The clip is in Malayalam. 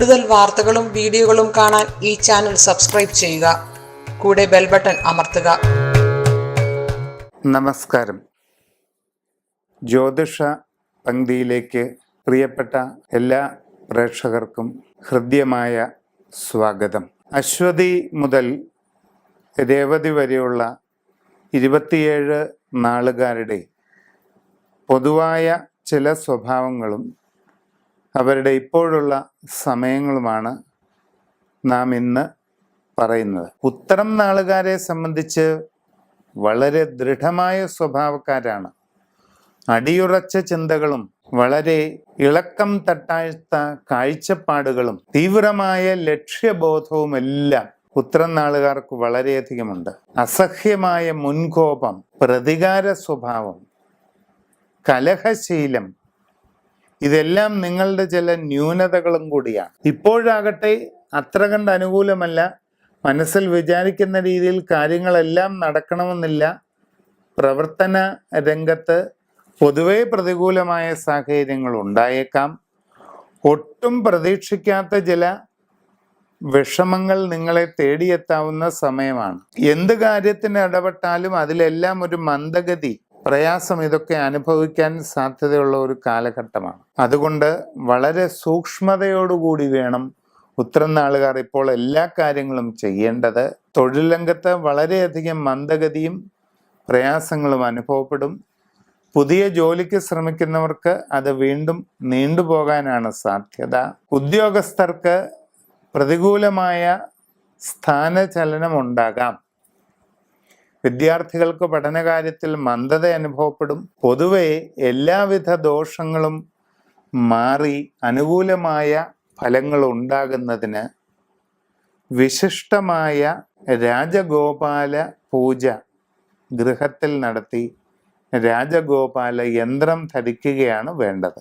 കൂടുതൽ വാർത്തകളും വീഡിയോകളും കാണാൻ ഈ ചാനൽ സബ്സ്ക്രൈബ് ചെയ്യുക. കൂടെ ബെൽ ബട്ടൺ അമർത്തുക. നമസ്കാരം. ജ്യോതിഷ പങ്ക്തിയിലേക്ക് പ്രിയപ്പെട്ട എല്ലാ പ്രേക്ഷകർക്കും ഹൃദ്യമായ സ്വാഗതം. അശ്വതി മുതൽ രേവതി വരെയുള്ള 27 നാളുകാരുടെ പൊതുവായ ചില സ്വഭാവങ്ങളും അവരുടെ ഇപ്പോഴുള്ള സമയങ്ങളുമാണ് നാം ഇന്ന് പറയുന്നത്. ഉത്തരം നാളുകാരെ സംബന്ധിച്ച് വളരെ ദൃഢമായ സ്വഭാവക്കാരാണ്. അടിയുറച്ച ചിന്തകളും വളരെ ഇളക്കം തട്ടാത്ത കാഴ്ചപ്പാടുകളും തീവ്രമായ ലക്ഷ്യബോധവുമെല്ലാം ഉത്തരം നാളുകാർക്ക് വളരെയധികമുണ്ട്. അസഹ്യമായ മുൻകോപം, പ്രതികാര സ്വഭാവം, കലഹശീലം, ഇതെല്ലാം നിങ്ങളുടെ ചില ന്യൂനതകളും കൂടിയാണ്. ഇപ്പോഴാകട്ടെ അത്ര കണ്ട് അനുകൂലമല്ല. മനസ്സിൽ വിചാരിക്കുന്ന രീതിയിൽ കാര്യങ്ങളെല്ലാം നടക്കണമെന്നില്ല. പ്രവർത്തന രംഗത്ത് പൊതുവെ പ്രതികൂലമായ സാഹചര്യങ്ങൾ ഉണ്ടായേക്കാം. ഒട്ടും പ്രതീക്ഷിക്കാത്ത ചില വിഷമങ്ങൾ നിങ്ങളെ തേടിയെത്താവുന്ന സമയമാണ്. എന്ത് കാര്യത്തിന് ഇടപെട്ടാലും അതിലെല്ലാം ഒരു മന്ദഗതി, പ്രയാസം, ഇതൊക്കെ അനുഭവിക്കാൻ സാധ്യതയുള്ള ഒരു കാലഘട്ടമാണ്. അതുകൊണ്ട് വളരെ സൂക്ഷ്മതയോടുകൂടി വേണം ഉത്തരം നാളുകാർ ഇപ്പോൾ എല്ലാ കാര്യങ്ങളും ചെയ്യേണ്ടത്. തൊഴിൽ രംഗത്ത് വളരെയധികം മന്ദഗതിയും പ്രയാസങ്ങളും അനുഭവപ്പെടും. പുതിയ ജോലിക്ക് ശ്രമിക്കുന്നവർക്ക് അത് വീണ്ടും നീണ്ടുപോകാനാണ് സാധ്യത. ഉദ്യോഗസ്ഥർക്ക് പ്രതികൂലമായ സ്ഥാനചലനം ഉണ്ടാകാം. വിദ്യാർത്ഥികൾക്ക് പഠനകാര്യത്തിൽ മന്ദത അനുഭവപ്പെടും. പൊതുവെ എല്ലാവിധ ദോഷങ്ങളും മാറി അനുകൂലമായ ഫലങ്ങൾ ഉണ്ടാകുന്നതിന് വിശിഷ്ടമായ രാജഗോപാല പൂജ ഗൃഹത്തിൽ നടത്തി രാജഗോപാല യന്ത്രം ധരിക്കുകയാണ് വേണ്ടത്.